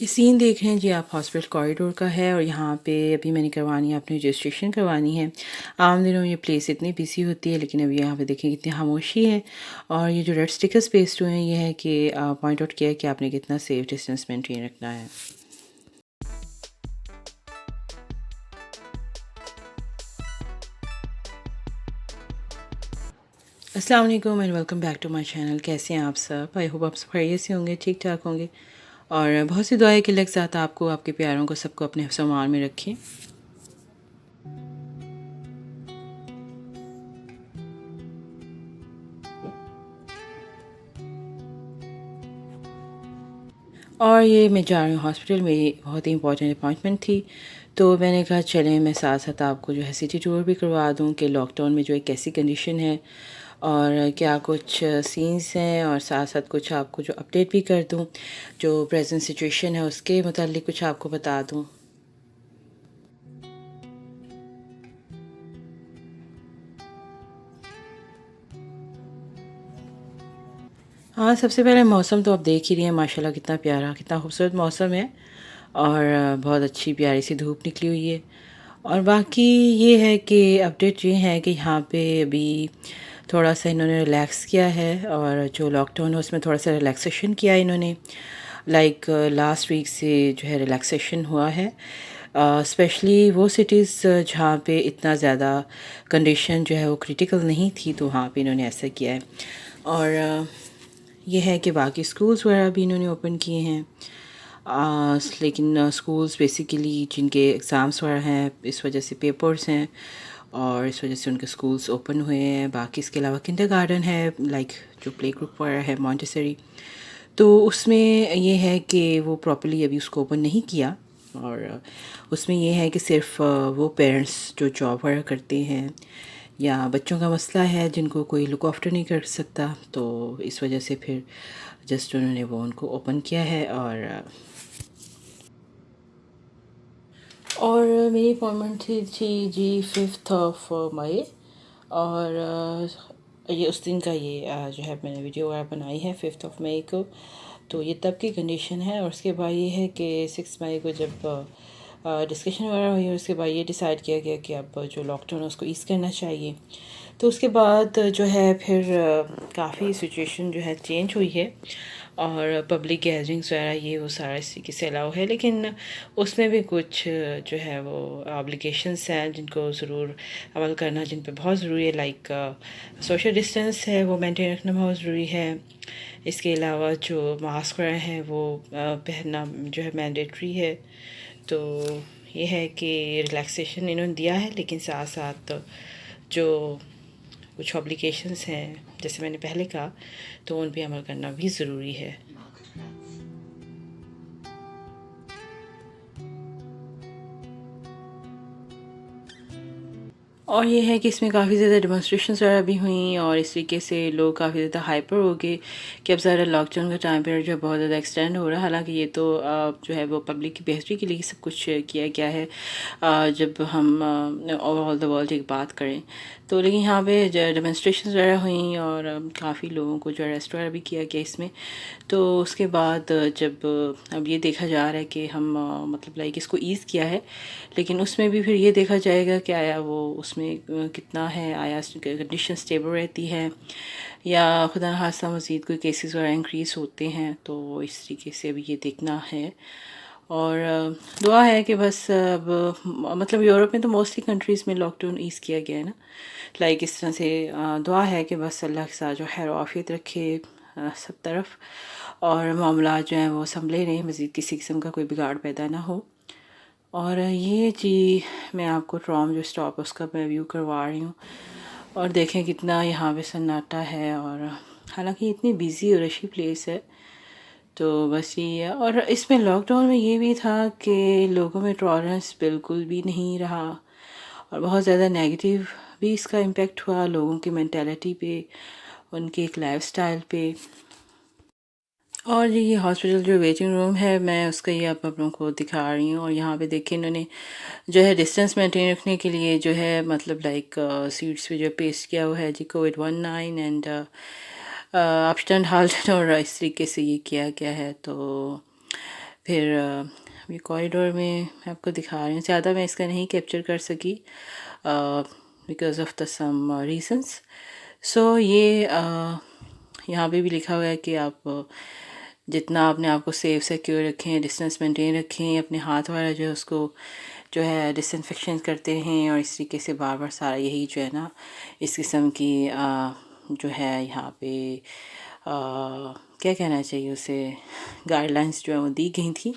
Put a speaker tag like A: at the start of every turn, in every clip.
A: یہ سین دیکھ رہے ہیں جی آپ، ہاسپٹل کوریڈور کا ہے، اور یہاں پہ ابھی میں نے کروانی ہے، اپنی رجسٹریشن کروانی ہے۔ عام دنوں یہ پلیس اتنی بزی ہوتی ہے، لیکن ابھی یہاں پہ دیکھیں کتنی خاموشی ہے۔ اور یہ جو ریڈ اسٹکرز پیسٹ ہوئے ہیں، یہ ہے کہ پوائنٹ آؤٹ کیا ہے کہ آپ نے کتنا سیف ڈسٹینس مینٹین رکھنا ہے۔ السلام علیکم and welcome back to my channel. کیسے ہیں آپ سب؟ آئی ہوپ آپ سب خیریت سے ہوں گے، ٹھیک ٹھاک ہوں گے، اور بہت سی دعائیں کہ اللہ ذات آپ کو، آپ کے پیاروں کو، سب کو اپنے حفظ و امان میں رکھیں۔ اور یہ میں جا رہی ہوں ہاسپٹل، میری بہت ہی امپورٹنٹ اپوائنٹمنٹ تھی، تو میں نے کہا چلیں میں ساتھ ساتھ آپ کو جو ہے سٹی ٹور بھی کروا دوں کہ لاک ڈاؤن میں جو ایک کیسی کنڈیشن ہے اور کیا کچھ سینس ہیں، اور ساتھ ساتھ کچھ آپ کو جو اپڈیٹ بھی کر دوں، جو پریزنٹ سچویشن ہے اس کے متعلق کچھ آپ کو بتا دوں۔ ہاں، سب سے پہلے موسم تو آپ دیکھ ہی رہی ہیں، ماشاءاللہ کتنا پیارا، کتنا خوبصورت موسم ہے، اور بہت اچھی پیاری سی دھوپ نکلی ہوئی ہے۔ اور باقی یہ ہے کہ اپڈیٹ یہ ہے کہ یہاں پہ ابھی تھوڑا سا انہوں نے ریلیکس کیا ہے، اور جو لاک ڈاؤن ہے اس میں تھوڑا سا ریلیکسیشن کیا ہے انہوں نے، لائک لاسٹ ویک سے جو ہے ریلیکسیشن ہوا ہے، اسپیشلی وہ سٹیز جہاں پہ اتنا زیادہ کنڈیشن جو ہے وہ کریٹیکل نہیں تھی، تو وہاں پہ انہوں نے ایسا کیا ہے۔ اور یہ ہے کہ باقی اسکولس وغیرہ بھی انہوں نے اوپن کیے ہیں، لیکن اسکولس بیسیکلی جن کے ایگزامس وغیرہ ہیں، اس وجہ سے پیپرس ہیں، اور اس وجہ سے ان کے اسکولس اوپن ہوئے ہیں۔ باقی اس کے علاوہ کنڈر گارڈن ہے، لائک جو پلے گروپ وغیرہ ہے مونٹیسری، تو اس میں یہ ہے کہ وہ پراپرلی ابھی اس کو اوپن نہیں کیا، اور اس میں یہ ہے کہ صرف وہ پیرنٹس جو جاب وغیرہ کرتے ہیں یا بچوں کا مسئلہ ہے جن کو کوئی لک آفٹر نہیں کر سکتا، تو اس وجہ سے پھر جسٹ انہوں نے وہ ان کو اوپن کیا ہے۔ اور میری اپوائنٹمنٹ تھی جی 5 مئی، اور یہ اس دن کا یہ جو ہے میں نے ویڈیو وغیرہ بنائی ہے 5 مئی کو، تو یہ تب کی کنڈیشن ہے۔ اور اس کے بعد یہ ہے کہ 6 مئی کو جب ڈسکشن وغیرہ ہوئی، اور اس کے بعد یہ ڈیسائیڈ کیا گیا کہ اب جو لاک ڈاؤن ہے اس کو ایز کرنا چاہیے، تو اس کے بعد جو ہے پھر کافی سچویشن جو ہے چینج ہوئی ہے، اور پبلک گیدرنگس وغیرہ یہ وہ سارا اسی کے سے الاؤ ہے، لیکن اس میں بھی کچھ جو ہے وہ آبلیگیشنس ہیں جن کو ضرور عمل کرنا، جن پہ بہت ضروری ہے، لائک سوشل ڈسٹینس ہے وہ مینٹین رکھنا بہت ضروری ہے۔ اس کے علاوہ جو ماسک وغیرہ ہیں وہ پہننا جو ہے مینڈیٹری ہے۔ تو یہ ہے کہ ریلیکسیشن انہوں نے دیا ہے، لیکن ساتھ ساتھ جو کچھ آبلیگیشنس ہیں جیسے میں نے پہلے کہا، تو ان پہ عمل کرنا بھی ضروری ہے۔ اور یہ ہے کہ اس میں کافی زیادہ ڈیمانسٹریشنز وغیرہ بھی ہوئیں، اور اس طریقے سے لوگ کافی زیادہ ہائپر ہو گئے کہ اب ذرا لاک ڈاؤن کا ٹائم پیریڈ جو ہے بہت زیادہ ایکسٹینڈ ہو رہا ہے، حالانکہ یہ تو جو ہے وہ پبلک کی بہتری کے لیے سب کچھ کیا گیا ہے، جب ہم اوور آل دا ورلڈ ایک بات کریں تو، لیکن یہاں پہ ڈیمانسٹریشنز وغیرہ ہوئیں، اور کافی لوگوں کو جو اریسٹ وغیرہ بھی کیا گیا اس میں۔ تو اس کے بعد جب اب یہ دیکھا جا رہا ہے کہ ہم مطلب لائک اس کو ایز کیا ہے، لیکن اس میں بھی پھر یہ دیکھا جائے گا کہ آیا وہ اس میں کتنا ہے، آیا کنڈیشن اسٹیبل رہتی ہے، یا خدا نخواستہ مزید کوئی کیسز وغیرہ انکریز ہوتے ہیں، تو اس طریقے سے ابھی یہ دیکھنا ہے۔ اور دعا ہے کہ بس اب مطلب یورپ میں تو موسٹلی کنٹریز میں لاک ڈاؤن ایز کیا گیا ہے نا، لائک اس طرح سے دعا ہے کہ بس اللہ کے ساتھ جو خیر و عافیت رکھے سب طرف، اور معاملات جو ہیں وہ سنبھلے رہیں، مزید کسی قسم کا کوئی بگاڑ پیدا نہ ہو۔ اور یہ جی میں آپ کو ٹرام جو اسٹاپ ہے اس کا میں ویو کروا رہی ہوں، اور دیکھیں کتنا یہاں پہ سناٹا ہے، اور حالانکہ اتنی بیزی اور رشی پلیس ہے، تو بس یہ ہے۔ اور اس میں لاک ڈاؤن میں یہ بھی تھا کہ لوگوں میں ٹالرنس بالکل بھی نہیں رہا، اور بہت زیادہ نیگیٹیو بھی اس کا امپیکٹ ہوا لوگوں کی مینٹیلٹی پہ، ان کے ایک لائف سٹائل پہ۔ اور یہ ہاسپٹل جو ویٹنگ روم ہے، میں اس کا یہ آپ لوگوں کو دکھا رہی ہوں، اور یہاں پہ دیکھیں انہوں نے جو ہے ڈسٹینس مینٹین رکھنے کے لیے جو ہے مطلب لائک سیٹس پہ جو پیسٹ کیا ہوا ہے جی COVID-19 اینڈ ابسٹینڈ ہالٹن، اور اس طریقے سے یہ کیا گیا ہے۔ تو پھر یہ کوریڈور میں میں آپ کو دکھا رہی ہوں، زیادہ میں اس کا نہیں کیپچر کر سکی because of the some reasons. So یہ یہاں پہ بھی لکھا ہوا ہے کہ آپ جتنا اپنے آپ کو سیف سیکیور رکھیں، ڈسٹینس مینٹین رکھیں، اپنے ہاتھ وغیرہ جو ہے اس کو جو ہے ڈس انفیکشن کرتے رہیں، اور اس طریقے سے بار بار سارا یہی جو ہے نا اس قسم کی جو ہے یہاں پہ کیا کہنا چاہیے اسے، گائیڈ لائنس جو ہے وہ دی گئی تھیں.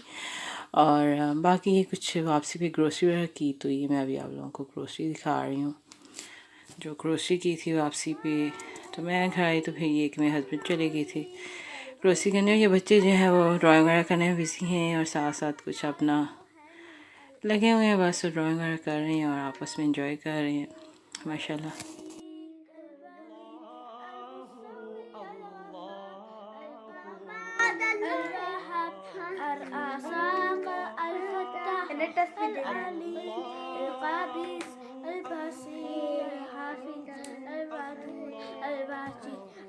A: اور باقی یہ کچھ واپسی پہ گروسری وغیرہ کی، تو یہ میں ابھی آپ لوگوں کو گروسری دکھا رہی ہوں جو گروسری کی تھی واپسی پہ. تو میں گھر آئی تو پھر یہ کہ میرے ہسبینڈ چلے گئے تھے گروسری کرنے، اور یہ بچے جو ہیں وہ ڈرائنگ وغیرہ کرنے میں بزی ہیں، اور ساتھ ساتھ کچھ اپنا لگے ہوئے ہیں، بس ڈرائنگ وغیرہ کر رہے ہیں اور آپس میں انجوائے کر رہے ہیں ماشاء اللہ.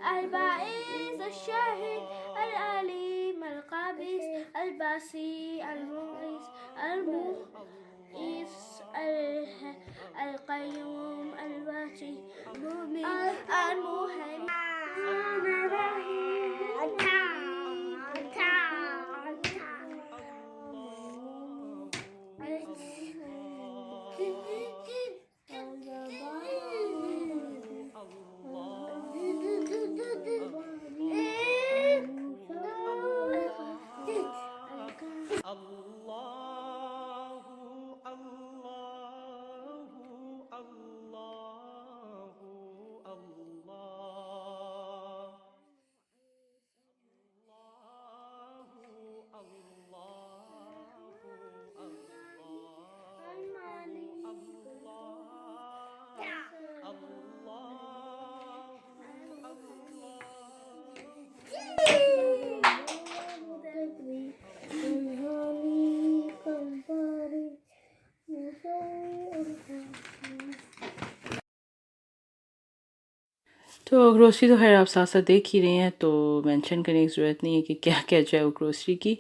B: الباعث الشاهد العليم القابس الباسي المغيث المغيث القيوم الواتي المؤمن المهيمن
A: تو گروسری تو خیر آپ ساتھ ساتھ دیکھ ہی رہے ہیں، تو مینشن کرنے کی ضرورت نہیں ہے کہ کیا کیا جو ہے وہ گروسری کی.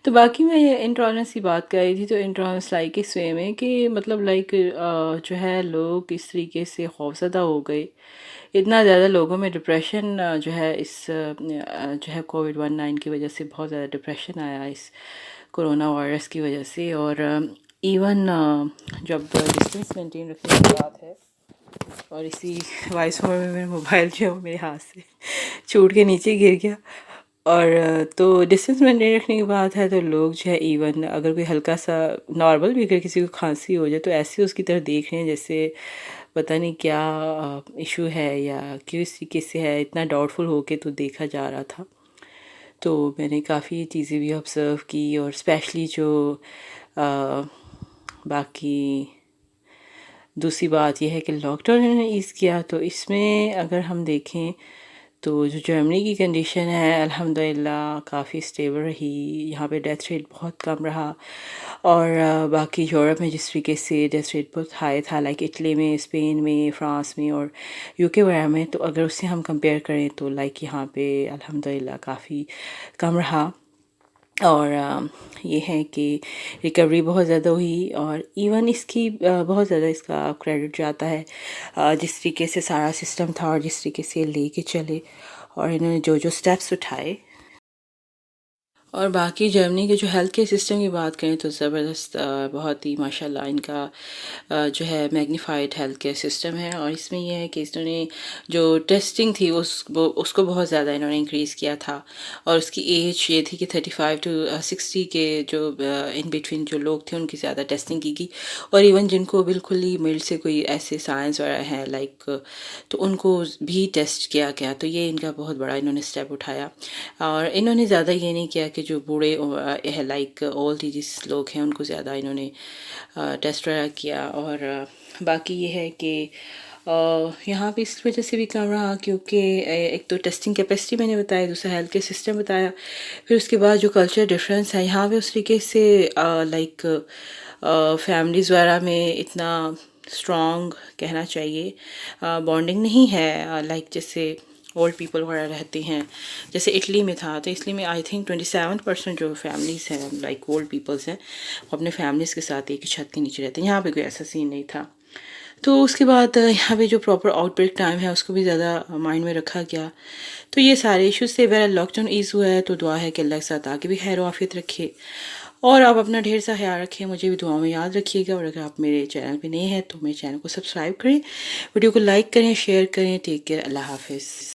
A: تو باقی میں یہ انٹالرنس کی بات کر رہی تھی، تو انٹالرنس لائک اس وے میں کہ مطلب لائک جو ہے لوگ اس طریقے سے خوفزدہ ہو گئے، اتنا زیادہ لوگوں میں ڈپریشن جو ہے اس جو ہے کووڈ-19 کی وجہ سے بہت زیادہ ڈپریشن آیا اس کرونا وائرس کی وجہ سے. اور ایون جب ڈسٹینس مینٹین رکھنے کی بات ہے، اور اسی وائس اوور میں میرا موبائل جو ہے وہ میرے ہاتھ سے چھوٹ کے نیچے گر گیا. اور تو ڈسٹینس مینٹین رکھنے کی بات ہے، تو لوگ جو ہے ایون اگر کوئی ہلکا سا نارمل بھی اگر کسی کو کھانسی ہو جائے تو ایسے اس کی طرف دیکھ رہے ہیں جیسے پتہ نہیں کیا ایشو ہے یا کیوں اس طریقے سے ہے، اتنا ڈاؤٹ فل ہو کے تو دیکھا جا رہا تھا. تو میں نے کافی چیزیں بھی آبزرو کی، اور اسپیشلی جو باقی دوسری بات یہ ہے کہ لاک ڈاؤن انہوں نے ایز کیا، تو اس میں اگر ہم دیکھیں تو جو جرمنی کی کنڈیشن ہے الحمدللہ کافی اسٹیبل رہی، یہاں پہ ڈیتھ ریٹ بہت کم رہا. اور باقی یورپ میں جس طریقے سے ڈیتھ ریٹ بہت ہائی تھا، لائک اٹلی میں، اسپین میں، فرانس میں اور یو کے وغیرہ میں، تو اگر اس سے ہم کمپیئر کریں تو لائک یہاں پہ الحمدللہ کافی کم رہا. اور یہ ہے کہ ریکوری بہت زیادہ ہوئی، اور ایون اس کی بہت زیادہ اس کا کریڈٹ جاتا ہے جس طریقے سے سارا سسٹم تھا اور جس طریقے سے لے کے چلے، اور انہوں نے جو جو سٹیپس اٹھائے. اور باقی جرمنی کے جو ہیلتھ کیئر سسٹم کی بات کریں تو زبردست، بہت ہی ماشاءاللہ ان کا جو ہے میگنیفائڈ ہیلتھ کیئر سسٹم ہے. اور اس میں یہ ہے کہ انہوں نے جو ٹیسٹنگ تھی اس کو بہت زیادہ انہوں نے انکریز کیا تھا، اور اس کی ایج یہ تھی کہ 35 to 60 کے جو ان بٹوین جو لوگ تھے ان کی زیادہ ٹیسٹنگ کی گئی. اور ایون جن کو بالکل ہی ملڈ سے کوئی ایسے سائنس وغیرہ ہیں لائک، تو ان کو بھی ٹیسٹ کیا گیا. تو یہ ان کا بہت بڑا انہوں نے اسٹیپ اٹھایا. اور انہوں نے زیادہ یہ نہیں کیا کہ جو بوڑھے لائک اولڈ ایجز لوگ ہیں ان کو زیادہ انہوں نے ٹیسٹ وغیرہ کیا. اور باقی یہ ہے کہ یہاں پہ اس وجہ سے بھی کم رہا کیونکہ ایک تو ٹیسٹنگ کیپیسٹی میں نے بتایا، دوسرا ہیلتھ کیئر سسٹم بتایا، پھر اس کے بعد جو کلچر ڈفرینس ہے یہاں پہ اس طریقے سے لائک فیملیز وغیرہ میں اتنا اسٹرانگ کہنا چاہیے بانڈنگ نہیں ہے لائک جیسے اولڈ پیپل وغیرہ رہتے ہیں. جیسے اٹلی میں تھا تو اٹلی میں آئی تھنک 27% جو فیملیز ہیں لائک اولڈ پیپلس ہیں وہ اپنے فیملیز کے ساتھ ایک ہی چھت کے نیچے رہتے ہیں. یہاں پہ کوئی ایسا سین نہیں تھا. تو اس کے بعد یہاں پہ جو پراپر آؤٹ بریک ٹائم ہے اس کو بھی زیادہ مائنڈ میں رکھا گیا. تو یہ سارے ایشوز سے بہرحال لاک ڈاؤن ایز ہوا ہے تو دعا ہے کہ اللہ کے ساتھ آگے بھی خیر و عافیت رکھے. اور آپ اپنا ڈھیر سا خیال رکھیں, مجھے بھی دعاؤں میں یاد رکھیے گا. اور اگر آپ میرے چینل پہ نئے ہیں تو میرے چینل کو سبسکرائب کریں, ویڈیو کو لائک کریں, شیئر کریں. ٹیک کیئر, اللہ حافظ.